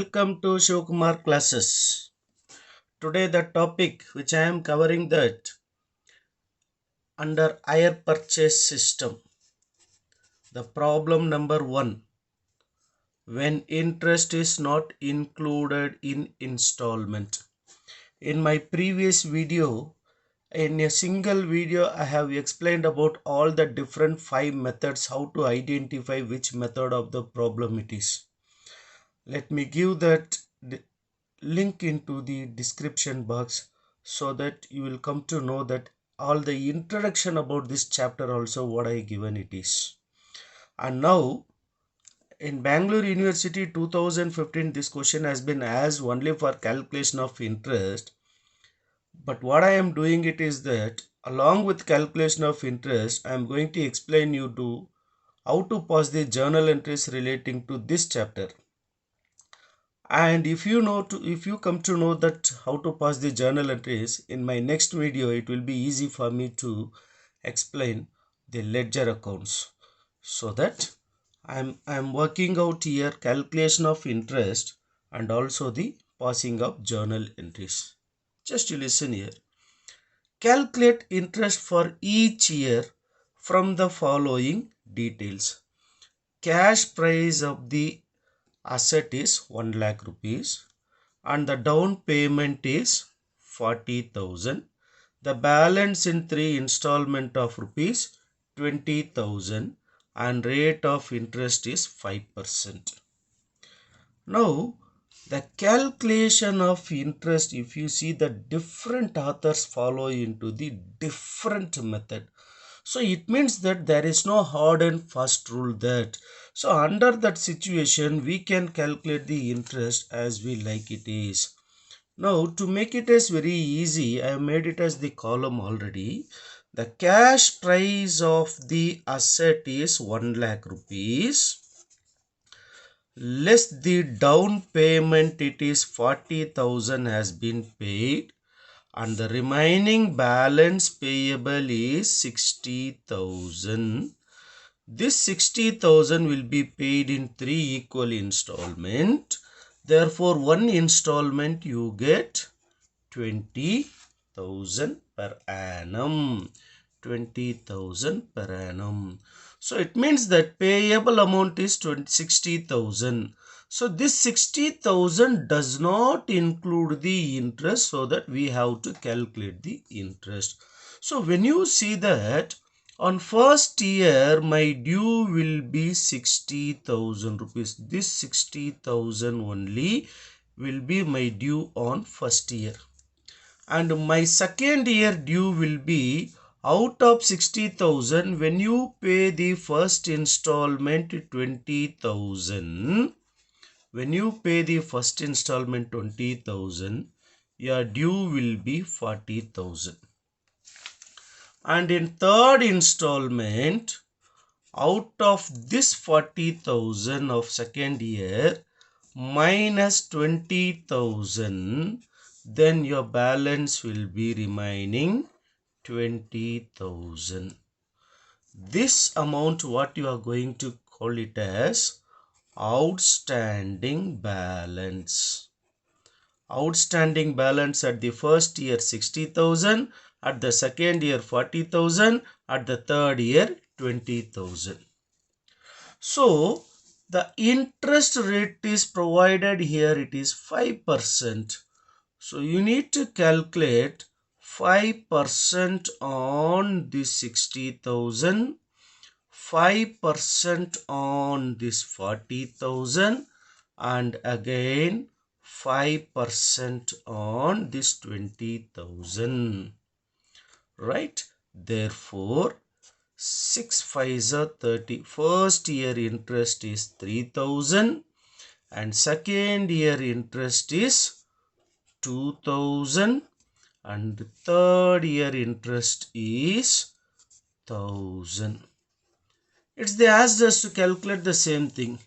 Welcome to Shivkumar classes. Today the topic which I am covering that under hire purchase system. The problem number 1, when interest is not included in installment. In my previous video, in a single video, I have explained about all the different 5 methods, how to identify which method of the problem it is. Let me give that link into the description box so that you will come to know that all the introduction about this chapter also what I given it is. And now in Bangalore University 2015 this question has been asked only for calculation of interest, but what I am doing it is that along with calculation of interest I am going to explain you to how to pass the journal entries relating to this chapter. And if you come to know that how to pass the journal entries in my next video, it will be easy for me to explain the ledger accounts. So that I'm working out here calculation of interest and also the passing of journal entries. Just you listen here. Calculate interest for each year from the following details. Cash price of the asset is 1 lakh rupees and the down payment is 40,000. The balance in 3 installment of rupees 20,000 and rate of interest is 5%. Now the calculation of interest, if you see the different authors follow into the different method. So it means that there is no hard and fast rule that. So under that situation, we can calculate the interest as we like it is. Now to make it as very easy, I have made it as the column already. The cash price of the asset is 1 lakh rupees. Less the down payment, it is 40,000 has been paid. And the remaining balance payable is 60,000. This 60,000 will be paid in 3 equal installment. Therefore, one installment you get 20,000 per annum. 20,000 per annum. So it means that payable amount is 60,000. So this 60,000 does not include the interest, so that we have to calculate the interest. So when you see that on first year my due will be 60,000 rupees. This 60,000 only will be my due on first year. And my second year due will be out of 60,000, when you pay the first installment 20,000, when you pay the first installment 20,000, your due will be 40,000. And in third installment, out of this 40,000 of second year minus 20,000, then your balance will be remaining 20,000. This amount, what you are going to call it as outstanding balance. Outstanding balance at the first year 60,000, at the second year 40,000, at the third year 20,000. So the interest rate is provided here, it is 5%. So you need to calculate 5% on this 60,000, 5% on this 40,000, and again 5% on this 20,000. Right? Therefore, 6 5s are 30. First year interest is 3,000 and second year interest is 2,000 and the third year interest is 1,000. They asked us to calculate the same thing.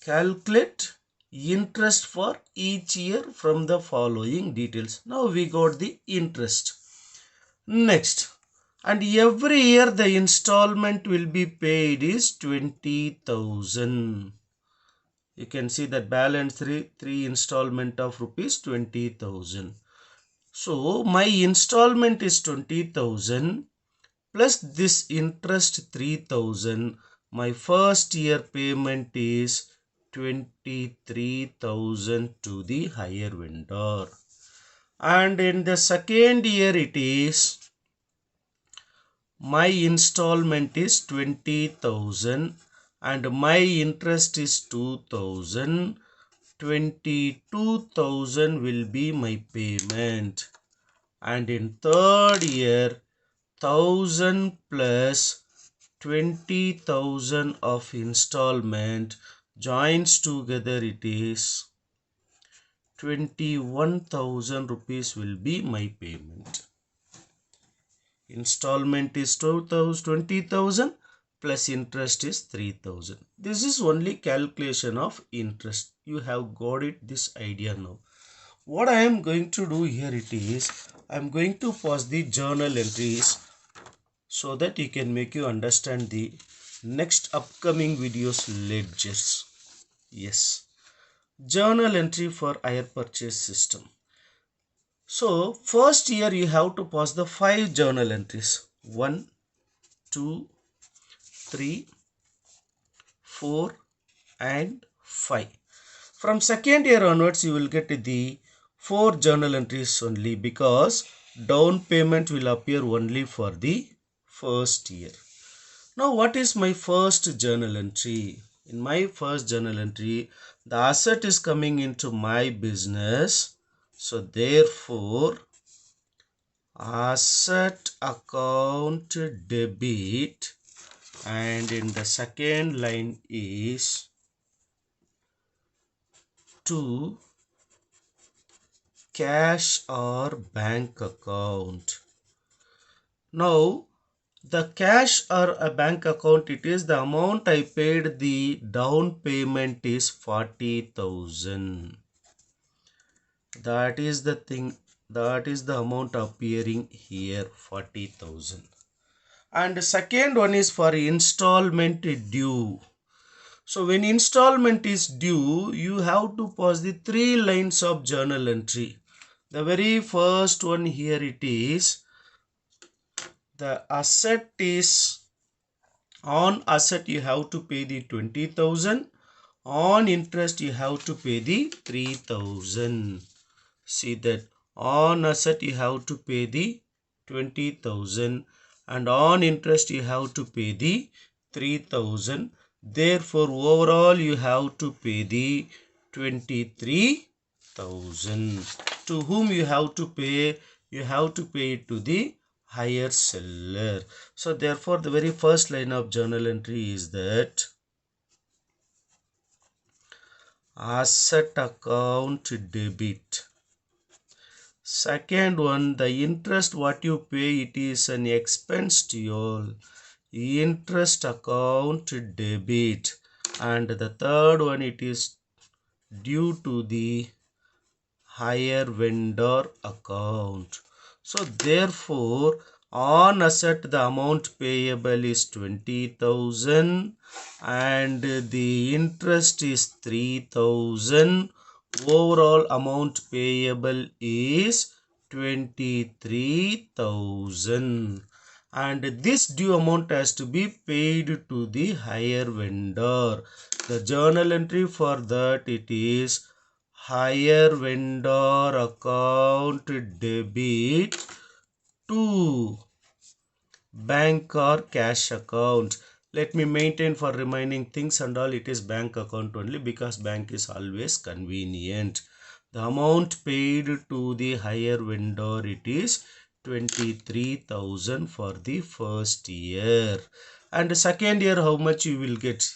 Calculate interest for each year from the following details. Now we got the interest. Next, and every year the installment will be paid is 20,000. You can see that balance three installment of rupees 20,000. So my installment is 20,000 plus this interest 3,000. My first year payment is 23,000 to the higher vendor. And in the second year it is my installment is 20,000 and my interest is 2,000. 22,000 will be my payment. And in third year 1,000 plus 20,000 of installment joins together, it is 21,000 rupees will be my payment. Installment is 20,000 plus interest is 3,000. This is only calculation of interest. You have got it, this idea now. What I am going to do here, it is I am going to pause the journal entries so that you can make you understand the next upcoming videos ledgers. Yes, journal entry for hire purchase system. So first year you have to pass the 5 journal entries: 1, 2, 3, 4 and 5. From second year onwards you will get the 4 journal entries only, because down payment will appear only for the first year. Now what is my first journal entry? In my first journal entry, the asset is coming into my business. So therefore, asset account debit, and in the second line is to cash or bank account. Now the cash or a bank account, it is the amount I paid, the down payment is 40,000. That is the thing, that is the amount appearing here, 40,000. And second one is for installment due. So when installment is due, you have to pass the 3 lines of journal entry. The very first one here, it is the asset is, on asset you have to pay the 20,000, on interest you have to pay the 3,000. See that on asset you have to pay the 20,000 and on interest you have to pay the 3,000. Therefore overall you have to pay the 23,000. To whom you have to pay? You have to pay it to the higher seller. So therefore the very first line of journal entry is that asset account debit. Second one, the interest what you pay, it is an expense to you. Interest account debit. And the third one, it is due to the higher vendor account. So therefore on asset the amount payable is 20,000 and the interest is 3,000. Overall amount payable is 23,000 and this due amount has to be paid to the higher vendor. The journal entry for that, it is higher vendor account debit to bank or cash account. Let me maintain for remaining things and all, it is bank account only, because bank is always convenient. The amount paid to the higher vendor, it is 23,000 for the first year. And second year how much you will get?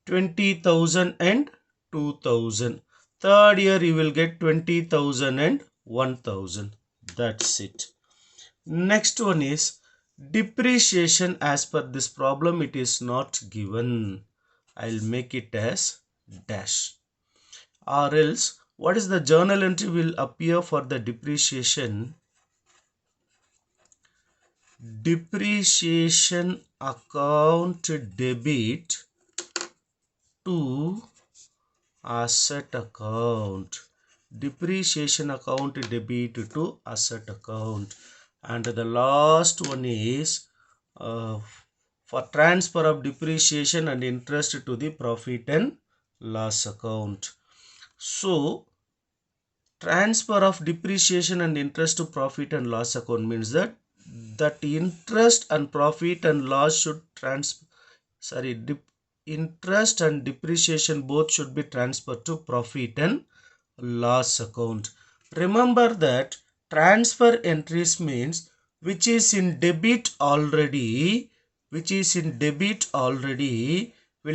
20,000 and 2,000. Third year you will get 20,000 and 1,000. That's it. Next one is depreciation. As per this problem it is not given. I'll make it as dash. Or else what is the journal entry will appear for the depreciation? Depreciation account debit to asset account. Depreciation account debit to asset account. And the last one is for transfer of depreciation and interest to the profit and loss account. So transfer of depreciation and interest to profit and loss account means that interest and profit and loss should interest and depreciation both should be transferred to profit and loss account. Remember that transfer entries means which is in debit already, will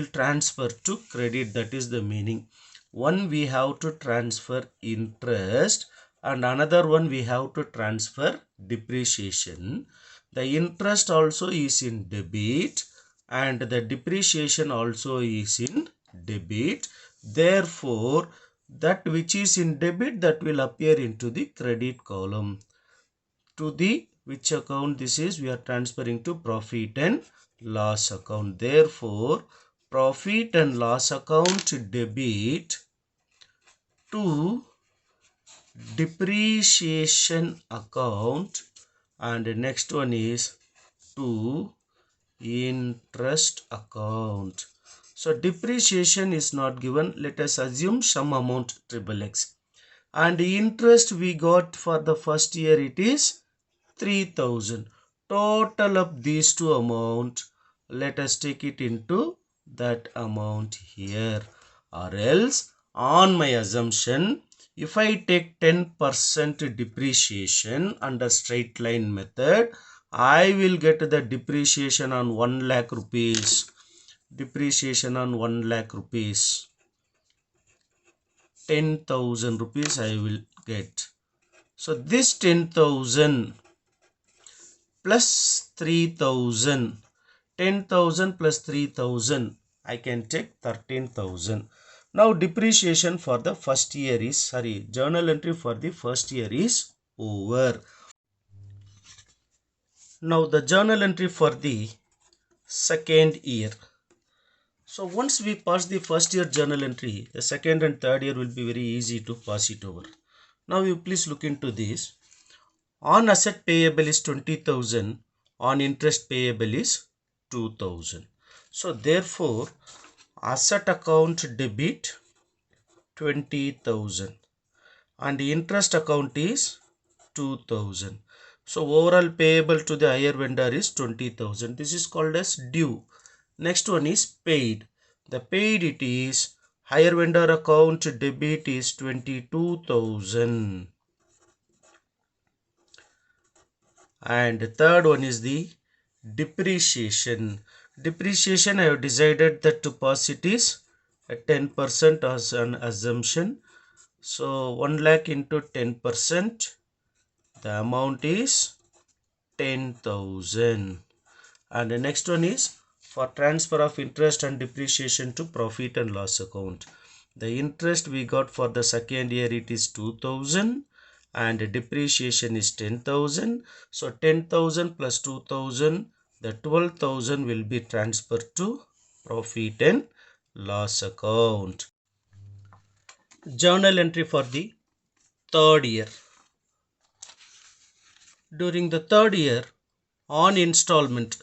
transfer to credit. That is the meaning. One we have to transfer interest and another one we have to transfer depreciation. The interest also is in debit and the depreciation also is in debit. Therefore, that which is in debit, that will appear into the credit column. To the which account this is, we are transferring to profit and loss account. Therefore, profit and loss account debit to depreciation account, and the next one is to interest account. So depreciation is not given. Let us assume some amount XXX. And the interest we got for the first year, it is 3000. Total of these two amount, let us take it into that amount here. Or else, on my assumption, if I take 10% depreciation under straight line method, I will get the depreciation on 1 lakh rupees. Depreciation on 1 lakh rupees. 10,000 rupees I will get. So this 10,000 plus 3,000. 10,000 plus 3,000. I can take 13,000. Now depreciation for the first year is, journal entry for the first year is over. Now the journal entry for the second year. So once we pass the first year journal entry, the second and third year will be very easy to pass it over. Now you please look into this. On asset payable is 20,000. On interest payable is 2,000. So therefore, asset account debit 20,000 and the interest account is 2,000. So overall payable to the higher vendor is 20,000. This is called as due. Next one is paid. The paid it is higher vendor account debit is 22,000. And the third one is the depreciation. Depreciation I have decided that to pass it is at 10% as an assumption. So 1 lakh into 10%, the amount is 10,000. And the next one is for transfer of interest and depreciation to profit and loss account. The interest we got for the second year, it is 2,000 and depreciation is 10,000. So 10,000 plus 2,000, the 12,000 will be transferred to profit and loss account. Journal entry for the third year. During the third year, on installment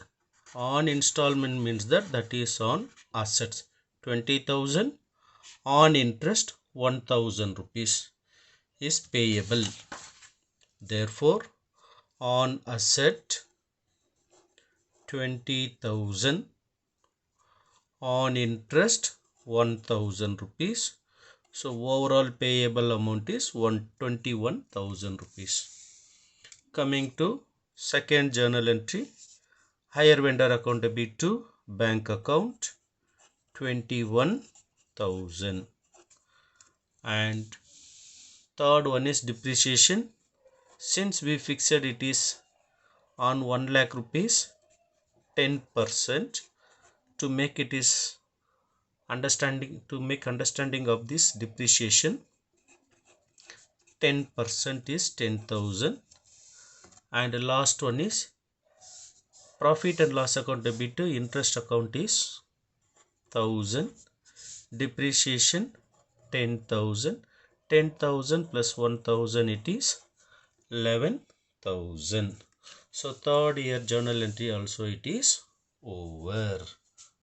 means that is on assets 20,000, on interest 1,000 rupees is payable. Therefore, on asset 20,000, on interest 1,000 rupees. So overall payable amount is 121,000 rupees. Coming to second journal entry, higher vendor account debit to bank account 21,000. And third one is depreciation. Since we fixed it is on 1 lakh rupees, 10% to make it is understanding of this depreciation, 10% is 10,000. And the last one is profit and loss account debit to interest account is 1,000. Depreciation 10,000. 10,000 plus 1,000, it is 11,000. So third year journal entry also it is over.